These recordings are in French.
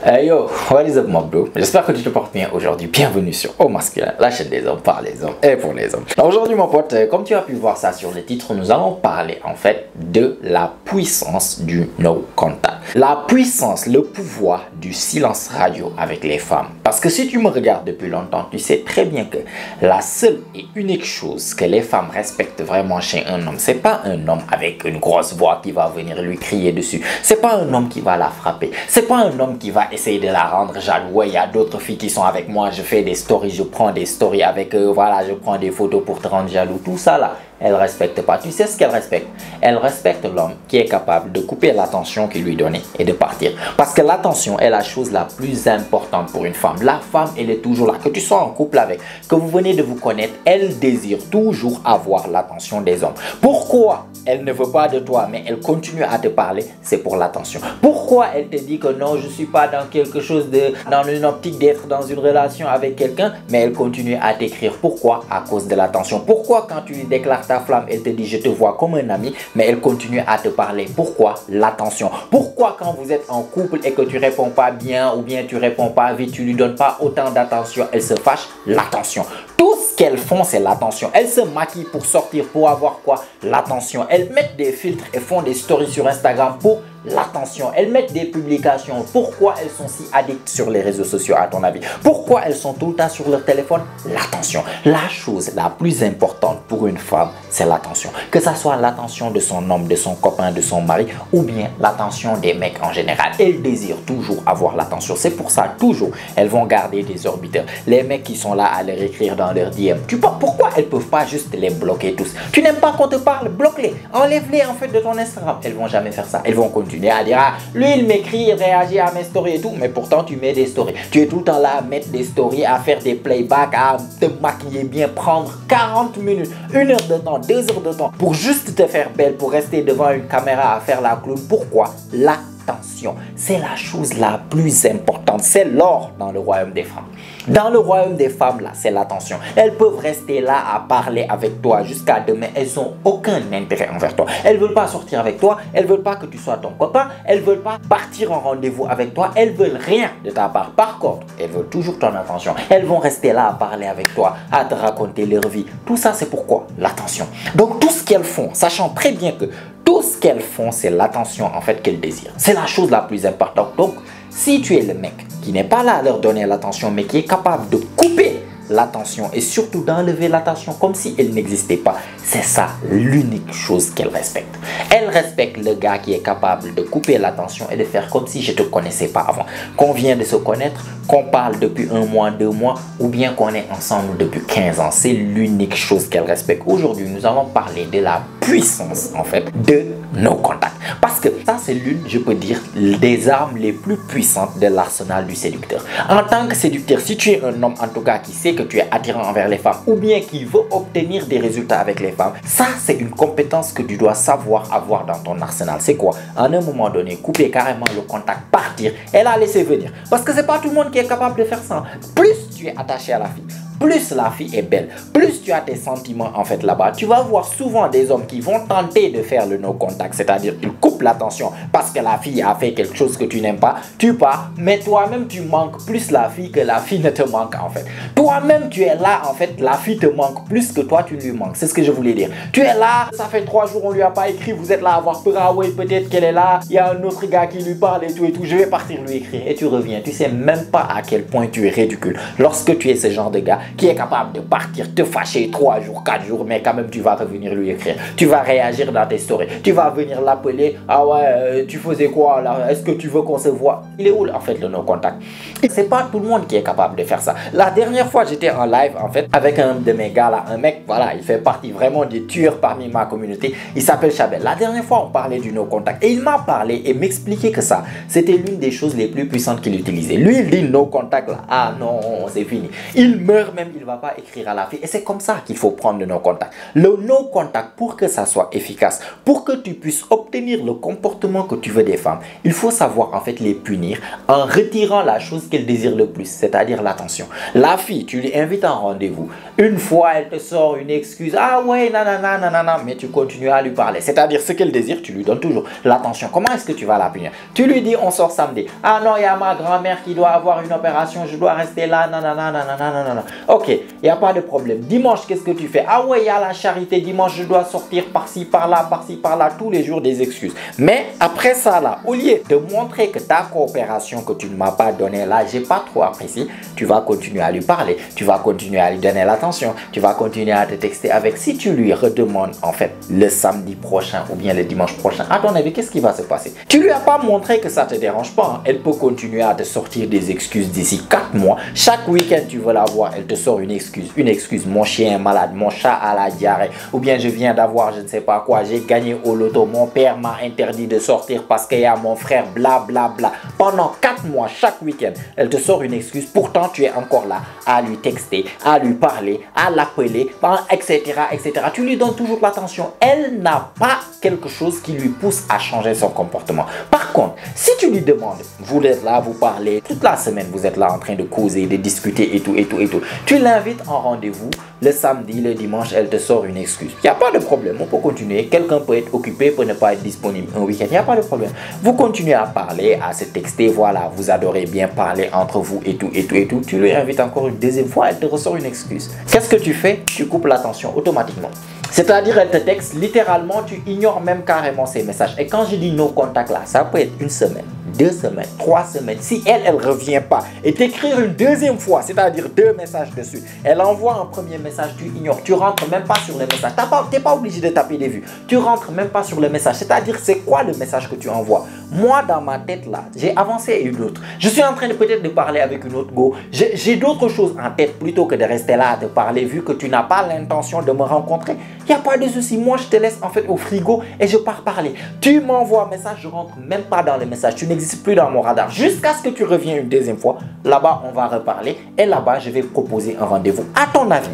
Hey yo, what is up my bro? J'espère que tu te portes bien aujourd'hui. Bienvenue sur Au Masculin, la chaîne des hommes par les hommes et pour les hommes. Aujourd'hui mon pote, comme tu as pu voir ça sur le titre, nous allons parler en fait de la puissance du no contact. La puissance, le pouvoir du silence radio avec les femmes. Parce que si tu me regardes depuis longtemps, tu sais très bien que la seule et unique chose que les femmes respectent vraiment chez un homme, c'est pas un homme avec une grosse voix qui va venir lui crier dessus. C'est pas un homme qui va la frapper. C'est pas un homme qui va essayer de la rendre jaloux. Ouais, il y a d'autres filles qui sont avec moi, je fais des stories, je prends des stories avec eux, voilà, je prends des photos pour te rendre jaloux. Tout ça là, elle ne respecte pas. Tu sais ce qu'elle respecte? Elle respecte l'homme qui est capable de couper l'attention qu'il lui donnait et de partir. Parce que l'attention est la chose la plus importante pour une femme. La femme, elle est toujours là. Que tu sois en couple avec, que vous venez de vous connaître, elle désire toujours avoir l'attention des hommes. Pourquoi elle ne veut pas de toi, mais elle continue à te parler? C'est pour l'attention. Pourquoi elle te dit que non, je ne suis pas dans quelque chose de... dans une optique d'être dans une relation avec quelqu'un, mais elle continue à t'écrire? Pourquoi? À cause de l'attention. Pourquoi quand tu lui déclares ta flamme, elle te dit je te vois comme un ami, mais elle continue à te parler? Pourquoi? L'attention. Pourquoi quand vous êtes en couple et que tu réponds pas bien ou bien tu réponds pas vite, tu lui donnes pas autant d'attention, elle se fâche? L'attention. Tout ce qu'elles font, c'est l'attention. Elles se maquillent pour sortir, pour avoir quoi? L'attention. Elles mettent des filtres et font des stories sur Instagram pour l'attention. Elles mettent des publications. Pourquoi elles sont si addictes sur les réseaux sociaux à ton avis? Pourquoi elles sont tout le temps sur leur téléphone? L'attention. La chose la plus importante pour une femme, c'est l'attention. Que ça soit l'attention de son homme, de son copain, de son mari ou bien l'attention des mecs en général. Elles désirent toujours avoir l'attention. C'est pour ça, toujours, elles vont garder des orbiteurs. Les mecs qui sont là à leur écrire dans leur DM. Tu penses pourquoi elles peuvent pas juste les bloquer tous? Tu n'aimes pas qu'on te parle? Bloque-les. Enlève-les en fait de ton Instagram. Elles vont jamais faire ça. Elles vont continuer à dire ah, lui il m'écrit, il réagit à mes stories et tout, mais pourtant tu mets des stories. Tu es tout le temps là à mettre des stories, à faire des playbacks, à te maquiller bien, prendre 40 minutes, 1 heure de temps, 2 heures de temps pour juste te faire belle, pour rester devant une caméra à faire la clown. Pourquoi? L'attention, c'est la chose la plus importante, c'est l'or dans le royaume des femmes. Dans le royaume des femmes, là, c'est l'attention. Elles peuvent rester là à parler avec toi jusqu'à demain. Elles n'ont aucun intérêt envers toi. Elles ne veulent pas sortir avec toi. Elles ne veulent pas que tu sois ton copain. Elles ne veulent pas partir en rendez-vous avec toi. Elles ne veulent rien de ta part. Par contre, elles veulent toujours ton attention. Elles vont rester là à parler avec toi, à te raconter leur vie. Tout ça, c'est pourquoi? L'attention. Donc, tout ce qu'elles font, sachant très bien que tout ce qu'elles font, c'est l'attention en fait qu'elles désirent. C'est la chose la plus importante. Donc, si tu es le mec qui n'est pas là à leur donner l'attention, mais qui est capable de couper l'attention et surtout d'enlever l'attention comme si elle n'existait pas, c'est ça l'unique chose qu'elle respecte. Elle respecte le gars qui est capable de couper l'attention et de faire comme si je ne te connaissais pas avant. Qu'on vient de se connaître, qu'on parle depuis 1 mois, 2 mois ou bien qu'on est ensemble depuis 15 ans. C'est l'unique chose qu'elle respecte. Aujourd'hui, nous allons parler de la puissance en fait de no contact. Parce que ça, c'est l'une, je peux dire, des armes les plus puissantes de l'arsenal du séducteur. En tant que séducteur, si tu es un homme en tout cas qui sait que tu es attirant envers les femmes ou bien qui veut obtenir des résultats avec les femmes, ça, c'est une compétence que tu dois savoir avoir dans ton arsenal. C'est quoi? En un moment donné, couper carrément le contact, partir et la laisser venir. Parce que c'est pas tout le monde qui est capable de faire ça. Plus tu es attaché à la fille, plus la fille est belle, plus tu as tes sentiments en fait là-bas, tu vas voir souvent des hommes qui vont tenter de faire le no contact, c'est-à-dire ils coupent l'attention parce que la fille a fait quelque chose que tu n'aimes pas, tu pars, mais toi-même tu manques plus la fille que la fille ne te manque en fait. Toi-même tu es là en fait, la fille te manque plus que toi tu lui manques, c'est ce que je voulais dire. Tu es là, ça fait 3 jours on lui a pas écrit, vous êtes là à avoir peur, ah ouais peut-être qu'elle est là, il y a un autre gars qui lui parle et tout, je vais partir lui écrire et tu reviens, tu sais même pas à quel point tu es ridicule lorsque tu es ce genre de gars qui est capable de partir, te fâcher 3 jours, 4 jours, mais quand même tu vas revenir lui écrire. Tu vas réagir dans tes stories. Tu vas venir l'appeler. Ah ouais, tu faisais quoi là? Est-ce que tu veux qu'on se voit? Il est où en fait le no contact? C'est pas tout le monde qui est capable de faire ça. La dernière fois j'étais en live en fait avec un de mes gars là, un mec, voilà, il fait partie vraiment des tueurs parmi ma communauté. Il s'appelle Chabel. La dernière fois on parlait du no contact et il m'a parlé et m'expliquait que ça, c'était l'une des choses les plus puissantes qu'il utilisait. Lui il dit no contact là. Ah non, c'est fini. Il meurt Peut-être même il ne va pas écrire à la fille. Et c'est comme ça qu'il faut prendre le no contact. Le no contact, pour que ça soit efficace, pour que tu puisses obtenir le comportement que tu veux des femmes, il faut savoir en fait les punir en retirant la chose qu'elles désirent le plus, c'est-à-dire l'attention. La fille, tu lui invites à un rendez-vous. Une fois, elle te sort une excuse. Ah ouais, nanana, nanana, mais tu continues à lui parler. C'est-à-dire ce qu'elle désire, tu lui donnes toujours l'attention. Comment est-ce que tu vas la punir? Tu lui dis, on sort samedi. Ah non, il y a ma grand-mère qui doit avoir une opération, je dois rester là, nanana, nanana, nanana. Ok, il n'y a pas de problème. Dimanche, qu'est-ce que tu fais? Ah ouais, il y a la charité. Dimanche, je dois sortir par-ci, par-là, tous les jours des excuses. Mais après ça, là, au lieu de montrer que ta coopération que tu ne m'as pas donnée là, j'ai pas trop apprécié, tu vas continuer à lui parler, tu vas continuer à lui donner l'attention, tu vas continuer à te texter avec. Si tu lui redemandes en fait le samedi prochain ou bien le dimanche prochain, à ton avis, qu'est-ce qui va se passer? Tu lui as pas montré que ça te dérange pas. Hein. Elle peut continuer à te sortir des excuses d'ici 4 mois. Chaque week-end, tu veux la voir, elle te sort une excuse. Une excuse, mon chien est malade, mon chat a la diarrhée, ou bien je viens d'avoir je ne sais pas quoi, j'ai gagné au loto, mon père m'a interdit de sortir parce qu'il y a mon frère, bla bla bla. Pendant 4 mois, chaque week-end, elle te sort une excuse. Pourtant, tu es encore là à lui texter, à lui parler, à l'appeler, etc., etc. Tu lui donnes toujours l'attention. Elle n'a pas quelque chose qui lui pousse à changer son comportement. Par contre, si tu lui demandes, vous êtes là, vous parlez, toute la semaine, vous êtes là en train de causer, de discuter et tout, et tout, et tout. Tu l'invites en rendez-vous, le samedi, le dimanche, elle te sort une excuse. Il n'y a pas de problème, on peut continuer. Quelqu'un peut être occupé, peut ne pas être disponible un week-end, il n'y a pas de problème. Vous continuez à parler, à se texter, voilà, vous adorez bien parler entre vous et tout, et tout, et tout. Tu lui invites encore une deuxième fois, elle te ressort une excuse. Qu'est-ce que tu fais? Tu coupes l'attention automatiquement. C'est-à-dire, elle te texte, littéralement, tu ignores même carrément ses messages. Et quand je dis no contact là, ça peut être une semaine, 2 semaines, 3 semaines. Si elle ne revient pas et t'écrire une deuxième fois, c'est-à-dire 2 messages dessus, elle envoie un premier message, tu ignores, tu rentres même pas sur le message. Tu n'es pas obligé de taper des vues. Tu rentres même pas sur le message. C'est-à-dire, c'est quoi le message que tu envoies? Moi, dans ma tête là, j'ai avancé une autre. Je suis en train de peut-être de parler avec une autre go. J'ai d'autres choses en tête plutôt que de rester là à te parler vu que tu n'as pas l'intention de me rencontrer. Il n'y a pas de souci. Moi, je te laisse en fait au frigo et je pars parler. Tu m'envoies un message, je rentre même pas dans le message. Tu n'existes plus dans mon radar. Jusqu'à ce que tu reviennes une deuxième fois. Là-bas, on va reparler. Et là-bas, je vais proposer un rendez-vous. À ton avis,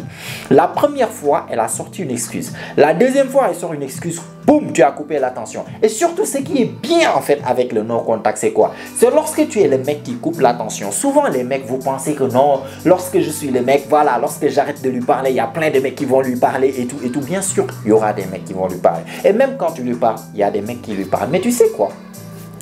la première fois, elle a sorti une excuse. La deuxième fois, elle sort une excuse. Boum, tu as coupé l'attention. Et surtout, ce qui est bien en fait avec le non-contact, c'est quoi? C'est lorsque tu es le mec qui coupe l'attention. Souvent, les mecs, vous pensez que non, lorsque je suis le mec, voilà, lorsque j'arrête de lui parler, il y a plein de mecs qui vont lui parler et tout, et tout. Bien sûr, il y aura des mecs qui vont lui parler. Et même quand tu lui parles, il y a des mecs qui lui parlent. Mais tu sais quoi?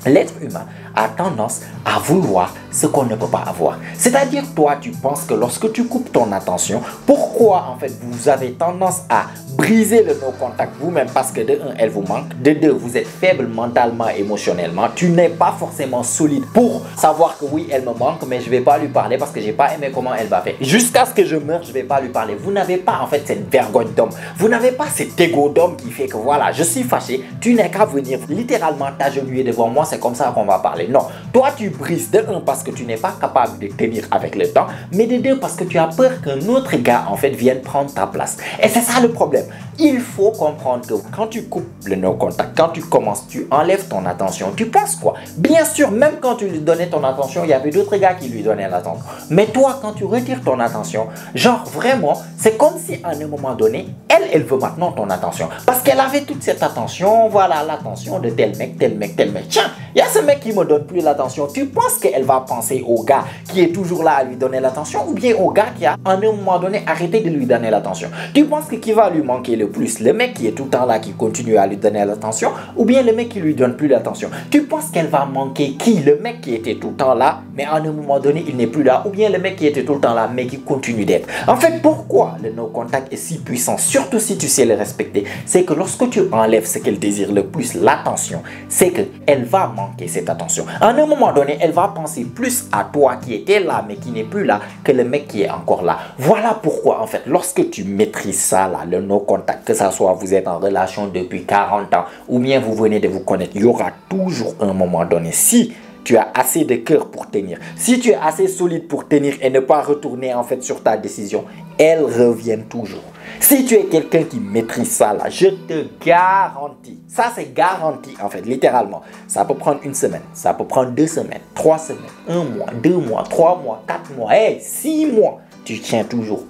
L'être humain a tendance à vouloir ce qu'on ne peut pas avoir. C'est-à-dire, toi, tu penses que lorsque tu coupes ton attention, pourquoi en fait vous avez tendance à briser le no-contact vous-même? Parce que de un, elle vous manque. De deux, vous êtes faible mentalement, émotionnellement. Tu n'es pas forcément solide pour savoir que oui, elle me manque, mais je ne vais pas lui parler parce que je n'ai pas aimé comment elle va faire. Jusqu'à ce que je meure, je ne vais pas lui parler. Vous n'avez pas en fait cette vergogne d'homme. Vous n'avez pas cet ego d'homme qui fait que voilà, je suis fâché. Tu n'es qu'à venir littéralement t'agenouiller devant moi. C'est comme ça qu'on va parler. Non, toi tu brises de un parce que tu n'es pas capable de tenir avec le temps, mais de deux parce que tu as peur qu'un autre gars en fait vienne prendre ta place. Et c'est ça le problème. Il faut comprendre que quand tu coupes le no-contact, quand tu commences, tu enlèves ton attention. Tu penses quoi? Bien sûr, même quand tu lui donnais ton attention, il y avait d'autres gars qui lui donnaient l'attention. Mais toi, quand tu retires ton attention, genre vraiment, c'est comme si à un moment donné, elle veut maintenant ton attention. Parce qu'elle avait toute cette attention, voilà, l'attention de tel mec, tel mec, tel mec. Tiens, il y a ce mec qui me donne plus l'attention. Tu penses qu'elle va penser au gars qui est toujours là à lui donner l'attention ou bien au gars qui a à un moment donné arrêté de lui donner l'attention? Tu penses que qui va lui manquer le plus? Le mec qui est tout le temps là, qui continue à lui donner l'attention ou bien le mec qui lui donne plus l'attention? Tu penses qu'elle va manquer qui? Le mec qui était tout le temps là, mais à un moment donné, il n'est plus là, ou bien le mec qui était tout le temps là, mais qui continue d'être? En fait, pourquoi le no-contact est si puissant, surtout si tu sais le respecter? C'est que lorsque tu enlèves ce qu'elle désire le plus, l'attention, c'est qu'elle va manquer cette attention. À un moment donné, elle va penser plus à toi qui étais là, mais qui n'est plus là, que le mec qui est encore là. Voilà pourquoi, en fait, lorsque tu maîtrises ça, là, le no-contact, que ça soit vous êtes en relation depuis 40 ans, ou bien vous venez de vous connaître, il y aura toujours un moment donné, si tu as assez de cœur pour tenir, si tu es assez solide pour tenir et ne pas retourner en fait sur ta décision, elles reviennent toujours. Si tu es quelqu'un qui maîtrise ça là, je te garantis, ça c'est garanti en fait, littéralement. Ça peut prendre une semaine, ça peut prendre 2 semaines, 3 semaines, 1 mois, 2 mois, 3 mois, 4 mois, 6 mois. tu tiens toujours.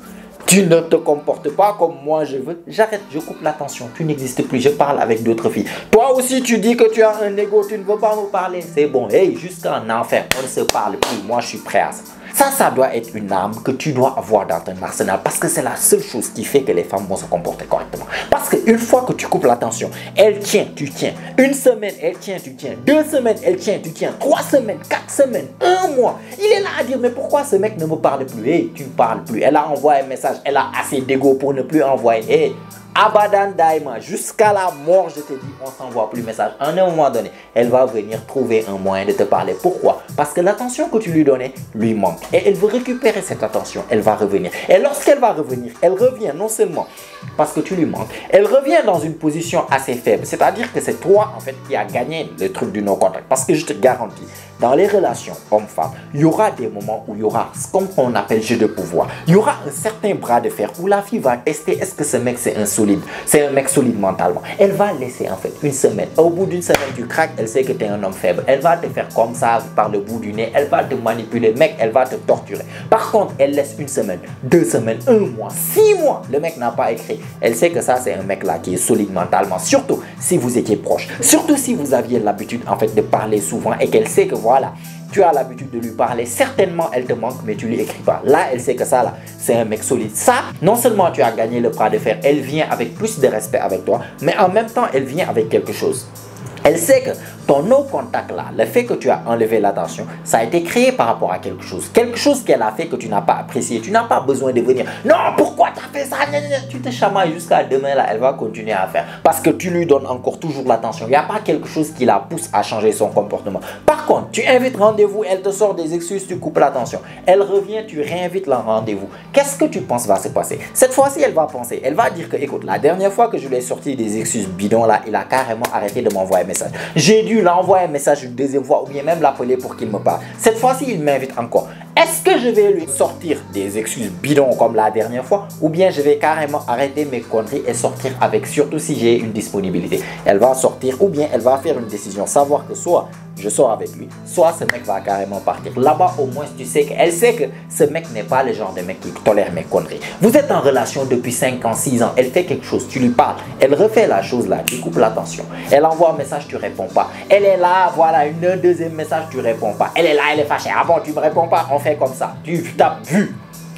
Tu ne te comportes pas comme moi je veux. J'arrête, je coupe l'attention. Tu n'existes plus. Je parle avec d'autres filles. Toi aussi, tu dis que tu as un ego. Tu ne veux pas me parler. C'est bon. Hey, jusqu'en enfer, on ne se parle plus. Moi, je suis prêt à ça. Ça doit être une arme que tu dois avoir dans ton arsenal parce que c'est la seule chose qui fait que les femmes vont se comporter correctement. Parce qu'une fois que tu coupes l'attention, elle tient, tu tiens. Une semaine, elle tient, tu tiens. 2 semaines, elle tient, tu tiens. 3 semaines, 4 semaines, 1 mois. Il est là à dire, mais pourquoi ce mec ne me parle plus? Hey, tu ne parles plus. Elle a envoyé un message, elle a assez d'ego pour ne plus envoyer. Hey, Abadan Daima, jusqu'à la mort, je te dis, on ne s'envoie plus de message. À un moment donné, elle va venir trouver un moyen de te parler. Pourquoi? Parce que l'attention que tu lui donnais lui manque. Et elle veut récupérer cette attention. Elle va revenir. Et lorsqu'elle va revenir, elle revient non seulement parce que tu lui manques, elle revient dans une position assez faible. C'est-à-dire que c'est toi, en fait, qui as gagné le truc du no-contact. Parce que je te garantis, dans les relations homme-femme, il y aura des moments où il y aura ce qu'on appelle jeu de pouvoir. Il y aura un certain bras de fer où la fille va tester est-ce que ce mec c'est un solide, c'est un mec solide mentalement. Elle va laisser en fait une semaine. Au bout d'une semaine, tu craques, elle sait que tu es un homme faible. Elle va te faire comme ça par le bout du nez, elle va te manipuler, mec, elle va te torturer. Par contre, elle laisse une semaine, 2 semaines, 1 mois, 6 mois. Le mec n'a pas écrit. Elle sait que ça c'est un mec là qui est solide mentalement. Surtout si vous étiez proches. Surtout si vous aviez l'habitude en fait de parler souvent et qu'elle sait que voilà, tu as l'habitude de lui parler, certainement elle te manque, mais tu lui écris pas. Là, elle sait que ça, là, c'est un mec solide. Ça, non seulement tu as gagné le bras de fer, elle vient avec plus de respect avec toi, mais en même temps, elle vient avec quelque chose. Elle sait que ton no-contact là, le fait que tu as enlevé l'attention, ça a été créé par rapport à quelque chose. Quelque chose qu'elle a fait que tu n'as pas apprécié. Tu n'as pas besoin de venir. Non, pourquoi tu as fait ça? Tu te chamailles jusqu'à demain là, elle va continuer à faire. Parce que tu lui donnes encore toujours l'attention. Il n'y a pas quelque chose qui la pousse à changer son comportement. Par contre, tu invites rendez-vous, elle te sort des excuses, tu coupes l'attention. Elle revient, tu réinvites le rendez-vous. Qu'est-ce que tu penses va se passer? Cette fois-ci, elle va penser. Elle va dire que, écoute, la dernière fois que je lui ai sorti des excuses bidons là, il a carrément arrêté de m'envoyer un message. J'ai dû l'envoyer un message une deuxième fois ou bien même l'appeler pour qu'il me parle. Cette fois-ci, il m'invite encore. Est-ce que je vais lui sortir des excuses bidons comme la dernière fois ou bien je vais carrément arrêter mes conneries et sortir avec, surtout si j'ai une disponibilité. Elle va sortir ou bien elle va faire une décision, savoir que soit je sors avec lui, soit ce mec va carrément partir. Là-bas, au moins, tu sais qu'elle sait que ce mec n'est pas le genre de mec qui tolère mes conneries. Vous êtes en relation depuis 5 ans, 6 ans, elle fait quelque chose, tu lui parles, elle refait la chose là, tu coupes l'attention. Elle envoie un message, tu réponds pas. Elle est là, voilà, un deuxième message, tu réponds pas. Elle est là, elle est fâchée. Ah bon, tu me réponds pas, on fait comme ça. Tu t'as vu.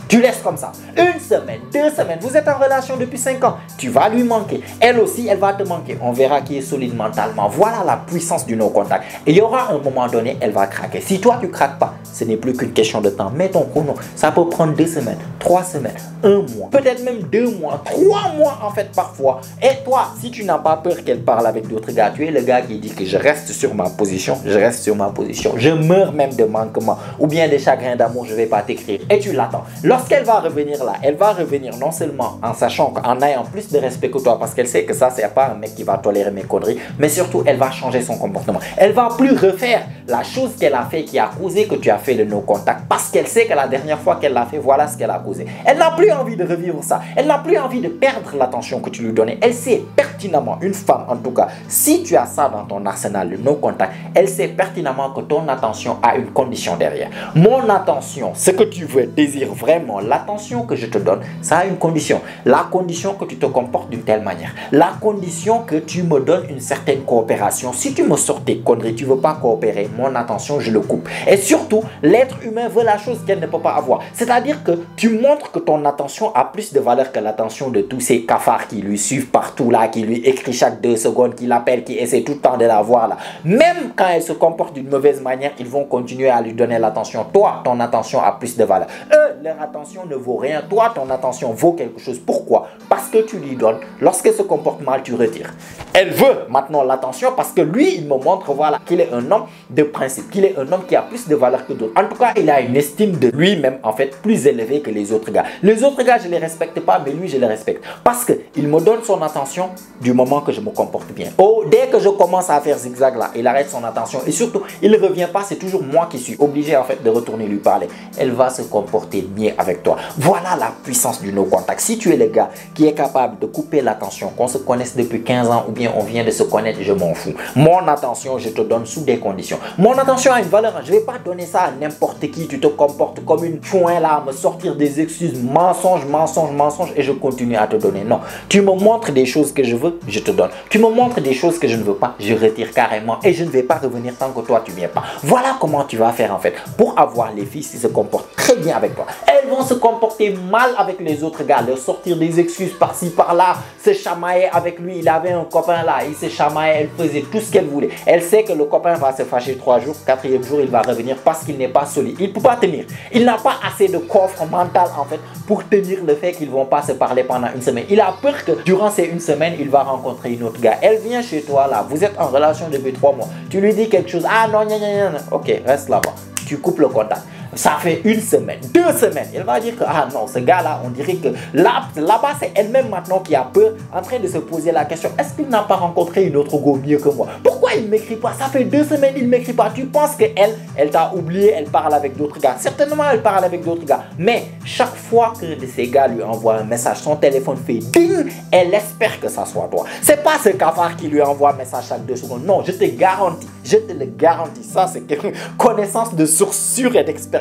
Tu laisses comme ça. 1 semaine, 2 semaines, vous êtes en relation depuis 5 ans. Tu vas lui manquer. Elle aussi, elle va te manquer. On verra qui est solide mentalement. Voilà la puissance du no-contact. Et il y aura un moment donné, elle va craquer. Si toi, tu craques pas, ce n'est plus qu'une question de temps. Mets ton chrono. Ça peut prendre 2 semaines, 3 semaines, 1 mois. Peut-être même 2 mois, 3 mois en fait parfois. Et toi, si tu n'as pas peur qu'elle parle avec d'autres gars, tu es le gars qui dit que je reste sur ma position. Je reste sur ma position. Je meurs même de manquement. Ou bien des chagrins d'amour, je ne vais pas t'écrire. Et tu l'attends. Lorsqu'elle va revenir là, elle va revenir non seulement en sachant qu'en ayant plus de respect que toi, parce qu'elle sait que ça, c'est pas un mec qui va tolérer mes conneries, mais surtout, elle va changer son comportement. Elle va plus refaire la chose qu'elle a fait qui a causé que tu as fait le no-contact, parce qu'elle sait que la dernière fois qu'elle l'a fait, voilà ce qu'elle a causé. Elle n'a plus envie de revivre ça. Elle n'a plus envie de perdre l'attention que tu lui donnais. Elle sait pertinemment, une femme en tout cas, si tu as ça dans ton arsenal, le no-contact, elle sait pertinemment que ton attention a une condition derrière. Mon attention, ce que tu veux, désires vraiment, l'attention que je te donne, ça a une condition. La condition que tu te comportes d'une telle manière. La condition que tu me donnes une certaine coopération. Si tu me sors tes conneries, tu ne veux pas coopérer, mon attention, je le coupe. Et surtout, l'être humain veut la chose qu'elle ne peut pas avoir. C'est-à-dire que tu montres que ton attention a plus de valeur que l'attention de tous ces cafards qui lui suivent partout là, qui lui écrivent chaque 2 secondes, qui l'appellent, qui essaient tout le temps de la voir là. Même quand elle se comporte d'une mauvaise manière, ils vont continuer à lui donner l'attention. Toi, ton attention a plus de valeur. Eux, leur attention ne vaut rien. Toi, ton attention vaut quelque chose. Pourquoi? Parce que tu lui donnes. Lorsqu'elle se comporte mal, tu retires. Elle veut maintenant l'attention parce que lui, il me montre voilà, qu'il est un homme de principe, qu'il est un homme qui a plus de valeur que d'autres. En tout cas, il a une estime de lui-même, en fait, plus élevée que les autres gars. Les autres gars, je ne les respecte pas, mais lui, je les respecte. Parce qu'il me donne son attention du moment que je me comporte bien. Oh, dès que je commence à faire zigzag là, il arrête son attention. Et surtout, il ne revient pas, c'est toujours moi qui suis obligé, en fait, de retourner lui parler. Elle va se comporter mieux avec toi. Voilà la puissance du no-contact. Si tu es le gars qui est capable de couper l'attention, qu'on se connaisse depuis 15 ans ou bien on vient de se connaître, je m'en fous. Mon attention, je te donne sous des conditions. Mon attention a une valeur. Je ne vais pas donner ça à n'importe qui, tu te comportes comme une chouin là, à me sortir des excuses, mensonge, mensonge, mensonge, et je continue à te donner. Non, tu me montres des choses que je veux, je te donne. Tu me montres des choses que je ne veux pas, je retire carrément, et je ne vais pas revenir tant que toi tu viens pas. Voilà comment tu vas faire en fait pour avoir les filles qui se comportent très bien avec toi. Elles vont se comporter mal avec les autres gars, leur sortir des excuses par-ci par-là, se chamailler avec lui. Il avait un copain là, il se chamaillait, elle faisait tout ce qu'elle voulait. Elle sait que le copain va se fâcher 3 jours, 4e jour il va revenir parce qu'il n'est pas solide. Il ne peut pas tenir. Il n'a pas assez de coffre mental en fait pour tenir le fait qu'ils ne vont pas se parler pendant une semaine. Il a peur que durant ces une semaine, il va rencontrer une autre gars. Elle vient chez toi là, vous êtes en relation depuis 3 mois. Tu lui dis quelque chose, ah non, non, non, non, ok, reste là-bas. Tu coupes le contact. Ça fait 1 semaine, 2 semaines. Elle va dire que, ah non, ce gars-là, on dirait que là-bas, c'est elle-même maintenant qui a peur, en train de se poser la question, est-ce qu'il n'a pas rencontré une autre go mieux que moi? Pourquoi il ne m'écrit pas? Ça fait 2 semaines, il ne m'écrit pas. Tu penses qu'elle, elle t'a oublié, elle parle avec d'autres gars. Certainement, elle parle avec d'autres gars. Mais chaque fois que ces gars lui envoient un message, son téléphone fait ding, elle espère que ça soit toi. C'est pas ce cafard qui lui envoie un message chaque 2 secondes. Non, je te garantis, je te le garantis. Ça, c'est une connaissance de source sûre et d'expérience.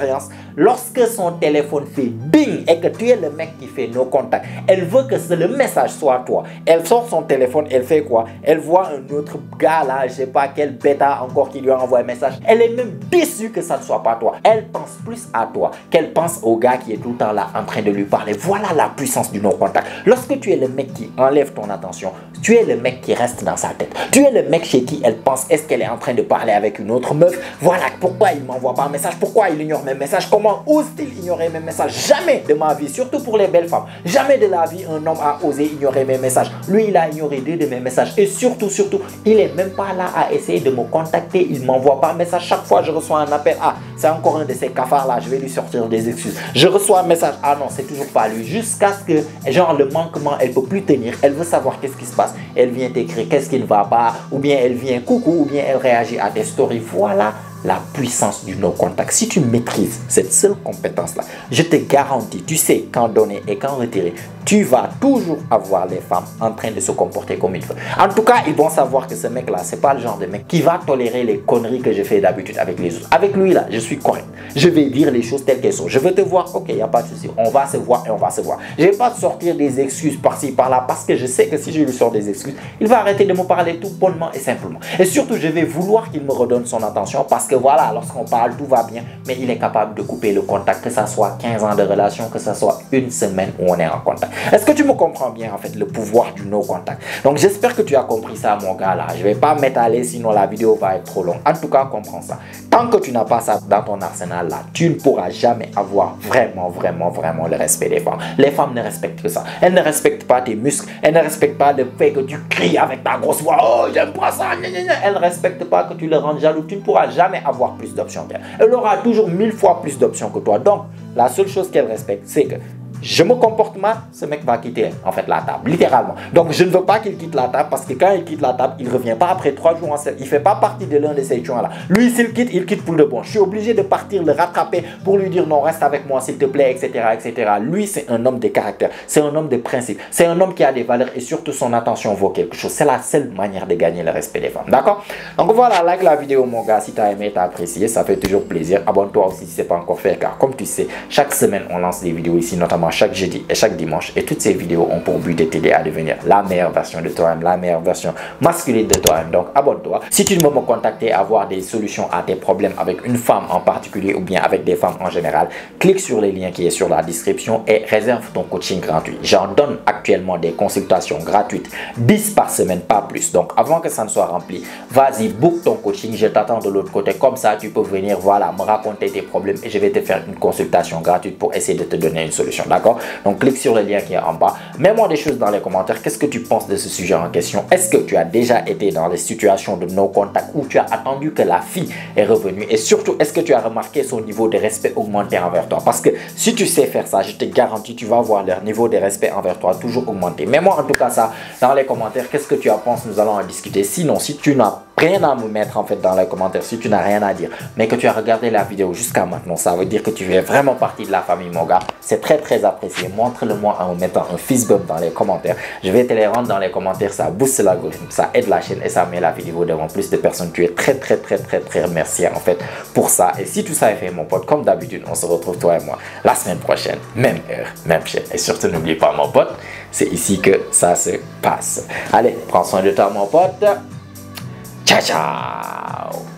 Lorsque son téléphone fait bing et que tu es le mec qui fait nos contacts, elle veut que le message soit toi. Elle sort son téléphone, elle fait quoi? Elle voit un autre gars là, je sais pas quel bêta encore qui lui a envoyé un message. Elle est même déçue que ça ne soit pas toi. Elle pense plus à toi qu'elle pense au gars qui est tout le temps là en train de lui parler. Voilà la puissance du non-contact. Lorsque tu es le mec qui enlève ton attention, tu es le mec qui reste dans sa tête. Tu es le mec chez qui elle pense, est-ce qu'elle est en train de parler avec une autre meuf? Voilà pourquoi il ne m'envoie pas un message, pourquoi il ignore mes messages, comment ose-t-il ignorer mes messages? Jamais de ma vie, surtout pour les belles femmes, jamais de la vie un homme a osé ignorer mes messages. Lui, il a ignoré 2 de mes messages et surtout, il n'est même pas là à essayer de me contacter. Il ne m'envoie pas un message. Chaque fois je reçois un appel, ah, c'est encore un de ces cafards là, je vais lui sortir des excuses. Je reçois un message, ah non, c'est toujours pas lui, jusqu'à ce que, genre, le manquement, elle peut plus tenir, elle veut savoir qu'est-ce qui se passe. Elle vient t'écrire qu'est-ce qui ne va pas, ou bien elle vient coucou, ou bien elle réagit à tes stories. Voilà la puissance du no-contact. Si tu maîtrises cette seule compétence-là, je te garantis, tu sais quand donner et quand retirer, tu vas toujours avoir les femmes en train de se comporter comme il faut. En tout cas, ils vont savoir que ce mec-là, c'est pas le genre de mec qui va tolérer les conneries que je fais d'habitude avec les autres. Avec lui, là, je suis correct. Je vais dire les choses telles qu'elles sont. Je veux te voir, ok, il n'y a pas de souci. On va se voir et on va se voir. Je ne vais pas te sortir des excuses par-ci, par-là, parce que je sais que si je lui sors des excuses, il va arrêter de me parler tout bonnement et simplement. Et surtout, je vais vouloir qu'il me redonne son attention parce que voilà, lorsqu'on parle, tout va bien, mais il est capable de couper le contact, que ça soit 15 ans de relation, que ça soit 1 semaine où on est en contact. Est-ce que tu me comprends bien, en fait, le pouvoir du no-contact? Donc, j'espère que tu as compris ça, mon gars, là. Je ne vais pas m'étaler, sinon la vidéo va être trop longue. En tout cas, comprends ça. Tant que tu n'as pas ça dans ton arsenal, là, tu ne pourras jamais avoir vraiment le respect des femmes. Les femmes ne respectent que ça. Elles ne respectent pas tes muscles. Elles ne respectent pas le fait que tu cries avec ta grosse voix. Oh, j'aime pas ça. Elles ne respectent pas que tu le rendes jaloux. Tu ne pourras jamais avoir plus d'options qu'elle. Elle aura toujours 1000 fois plus d'options que toi. Donc, la seule chose qu'elle respecte, c'est que je me comporte mal, ce mec va quitter en fait la table, littéralement. Donc je ne veux pas qu'il quitte la table parce que quand il quitte la table, il ne revient pas après 3 jours en selle. Il ne fait pas partie de l'un de ces gens là. Lui, s'il quitte, il quitte pour de bon. Je suis obligé de partir le rattraper pour lui dire non, reste avec moi s'il te plaît, etc., etc. Lui, c'est un homme de caractère, c'est un homme de principe, c'est un homme qui a des valeurs et surtout son attention vaut quelque chose. C'est la seule manière de gagner le respect des femmes, d'accord? Donc voilà, like la vidéo mon gars si tu as aimé, tu as apprécié, ça fait toujours plaisir. Abonne-toi aussi si ce n'est pas encore fait car comme tu sais, chaque semaine on lance des vidéos ici, notamment chaque jeudi et chaque dimanche, et toutes ces vidéos ont pour but de t'aider à devenir la meilleure version de toi-même, la meilleure version masculine de toi-même. Donc abonne-toi. Si tu veux me contacter, avoir des solutions à tes problèmes avec une femme en particulier ou bien avec des femmes en général, clique sur les liens qui est sur la description et réserve ton coaching gratuit. J'en donne actuellement des consultations gratuites, 10 par semaine, pas plus. Donc avant que ça ne soit rempli, vas-y, book ton coaching, je t'attends de l'autre côté. Comme ça, tu peux venir, voilà, me raconter tes problèmes et je vais te faire une consultation gratuite pour essayer de te donner une solution, d'accord? Donc clique sur le lien qui est en bas. Mets-moi des choses dans les commentaires. Qu'est-ce que tu penses de ce sujet en question? Est-ce que tu as déjà été dans des situations de no-contact où tu as attendu que la fille est revenue? Et surtout, est-ce que tu as remarqué son niveau de respect augmenter envers toi? Parce que si tu sais faire ça, je te garantis, tu vas voir leur niveau de respect envers toi toujours augmenter. Mets-moi en tout cas ça dans les commentaires. Qu'est-ce que tu en penses? Nous allons en discuter. Sinon, si tu n'as rien à me mettre en fait dans les commentaires si tu n'as rien à dire, mais que tu as regardé la vidéo jusqu'à maintenant, ça veut dire que tu fais vraiment partie de la famille mon gars. C'est très apprécié. Montre-le moi en me mettant un fist bump dans les commentaires. Je vais te les rendre dans les commentaires, ça booste l'algorithme, ça aide la chaîne et ça met la vidéo devant plus de personnes. Tu es très remercié en fait pour ça. Et si tout ça est fait mon pote, comme d'habitude, on se retrouve toi et moi la semaine prochaine, même heure, même chaîne. Et surtout n'oublie pas mon pote, c'est ici que ça se passe. Allez, prends soin de toi mon pote. Ciao ciao.